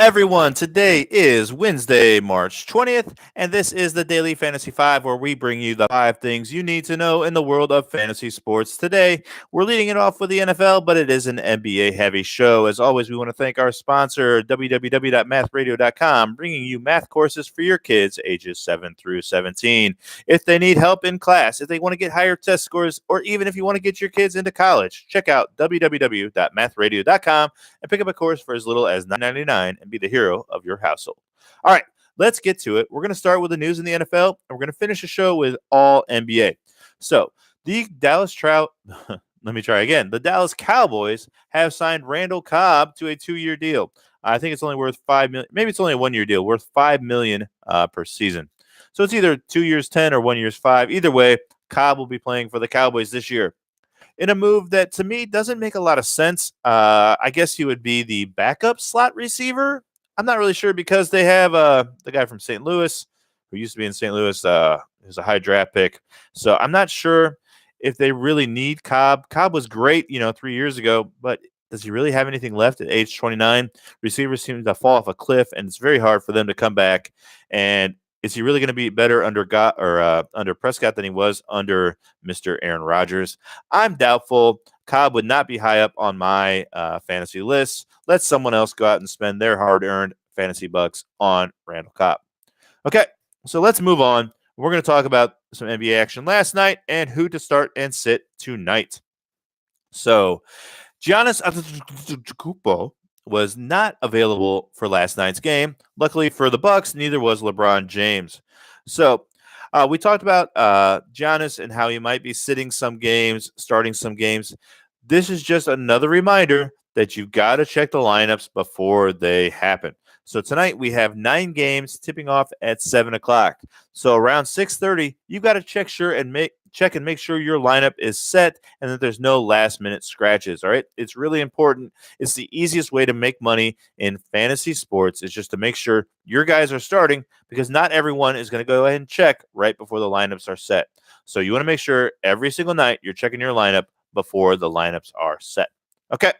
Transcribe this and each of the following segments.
everyone. Today is Wednesday, March 20th, and this is the Daily Fantasy 5, where we bring you the 5 things you need to know in the world of fantasy sports. Today, we're leading it off with the NFL, but it is an NBA heavy show. As always, we want to thank our sponsor, www.mathradio.com, bringing you math courses for your kids ages 7 through 17. If they need help in class, if they want to get higher test scores, or even if you want to get your kids into college, check out www.mathradio.com and pick up a course for as little as $9.99 and be the hero of your household. All right, let's get to it. We're going to start with the news in the NFL, and we're going to finish the show with all NBA. So the Dallas Trout, let me try again. The Dallas Cowboys have signed Randall Cobb to a 2-year deal. I think it's only worth $5 million. Maybe it's only a 1-year deal, worth $5 million per season. So it's either 2 years 10 or 1 year's 5. Either way, Cobb will be playing for the Cowboys this year, in a move that to me doesn't make a lot of sense. I guess he would be the backup slot receiver. I'm not really sure because they have the guy from St. Louis who used to be in St. Louis. Who's a high draft pick. So I'm not sure if they really need Cobb. Cobb was great, 3 years ago, but does he really have anything left at age 29? Receivers seem to fall off a cliff, and it's very hard for them to come back. And is he really going to be better under under Prescott than he was under Mr. Aaron Rodgers? I'm doubtful. Cobb would not be high up on my fantasy list. Let someone else go out and spend their hard-earned fantasy bucks on Randall Cobb. Okay, so let's move on. We're going to talk about some NBA action last night and who to start and sit tonight. So, Giannis Antetokounmpo was not available for last night's game. Luckily for the Bucks, neither was LeBron James. So we talked about Giannis and how he might be sitting some games, starting some games. This is just another reminder that you've got to check the lineups before they happen. So tonight we have 9 games tipping off at 7 o'clock. So around 6:30, you've got to check and make sure your lineup is set and that there's no last-minute scratches, all right? It's really important. It's the easiest way to make money in fantasy sports is just to make sure your guys are starting, because not everyone is going to go ahead and check right before the lineups are set. So you want to make sure every single night you're checking your lineup before the lineups are set. Okay.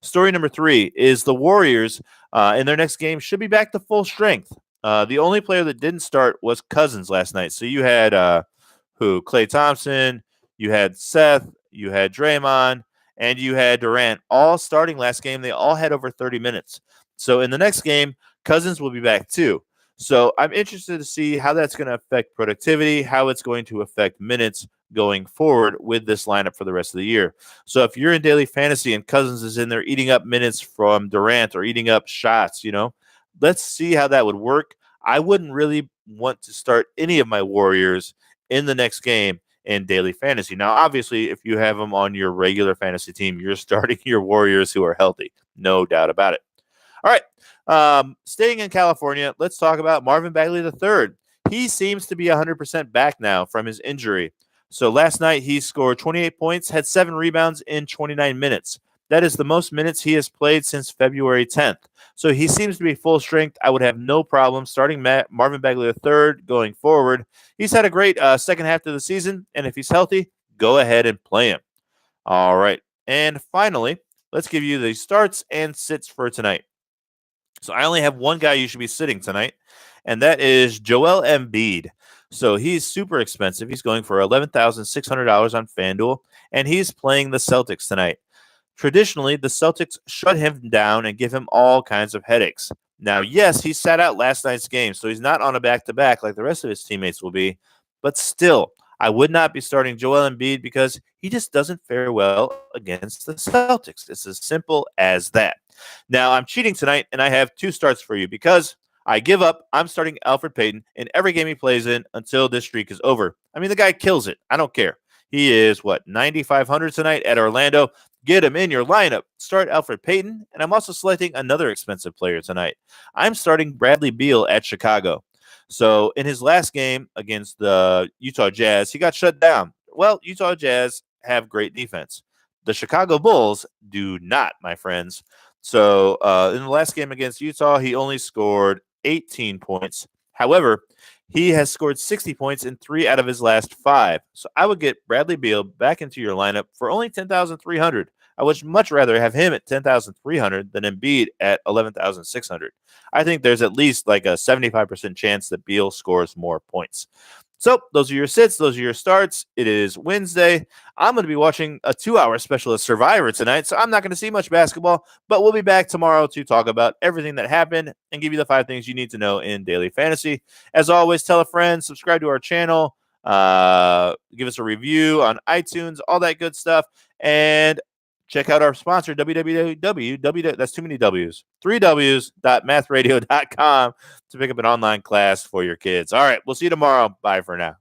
Story number 3 is the Warriors in their next game should be back to full strength. The only player that didn't start was Cousins last night. So you had Klay Thompson, you had Seth, you had Draymond, and you had Durant all starting last game. They all had over 30 minutes. So in the next game, Cousins will be back too. So I'm interested to see how that's going to affect productivity, how it's going to affect minutes going forward with this lineup for the rest of the year. So if you're in daily fantasy and Cousins is in there eating up minutes from Durant or eating up shots, let's see how that would work. I wouldn't really want to start any of my Warriors in the next game in daily fantasy. Now, obviously, if you have them on your regular fantasy team, you're starting your Warriors who are healthy. No doubt about it. All right. Staying in California, let's talk about Marvin Bagley III. He seems to be 100% back now from his injury. So last night he scored 28 points, had 7 rebounds in 29 minutes. That is the most minutes he has played since February 10th. So he seems to be full strength. I would have no problem starting Marvin Bagley III going forward. He's had a great second half of the season, and if he's healthy, go ahead and play him. All right. And finally, let's give you the starts and sits for tonight. So I only have one guy you should be sitting tonight, and that is Joel Embiid. So he's super expensive. He's going for $11,600 on FanDuel, and he's playing the Celtics tonight. Traditionally, the Celtics shut him down and give him all kinds of headaches. Now, yes, he sat out last night's game, so he's not on a back-to-back like the rest of his teammates will be. But still, I would not be starting Joel Embiid because he just doesn't fare well against the Celtics. It's as simple as that. Now, I'm cheating tonight, and I have 2 starts for you because I give up. I'm starting Alfred Payton in every game he plays in until this streak is over. I mean, the guy kills it. I don't care. He is, 9,500 tonight at Orlando. Get him in your lineup. Start Alfred Payton, and I'm also selecting another expensive player tonight. I'm starting Bradley Beal at Chicago. So in his last game against the Utah Jazz, he got shut down. Well, Utah Jazz have great defense. The Chicago Bulls do not, my friends. So in the last game against Utah, he only scored 18 points. However, he has scored 60 points in 3 out of his last 5. So I would get Bradley Beal back into your lineup for only $10,300. I would much rather have him at 10,300 than Embiid at 11,600. I think there's at least like a 75% chance that Beal scores more points. So those are your sits. Those are your starts. It is Wednesday. I'm going to be watching a 2-hour special of Survivor tonight, so I'm not going to see much basketball, but we'll be back tomorrow to talk about everything that happened and give you the 5 things you need to know in daily fantasy. As always, tell a friend, subscribe to our channel, give us a review on iTunes, all that good stuff, and check out our sponsor, www. That's too many W's. 3Ws.mathradio.com to pick up an online class for your kids. All right, we'll see you tomorrow. Bye for now.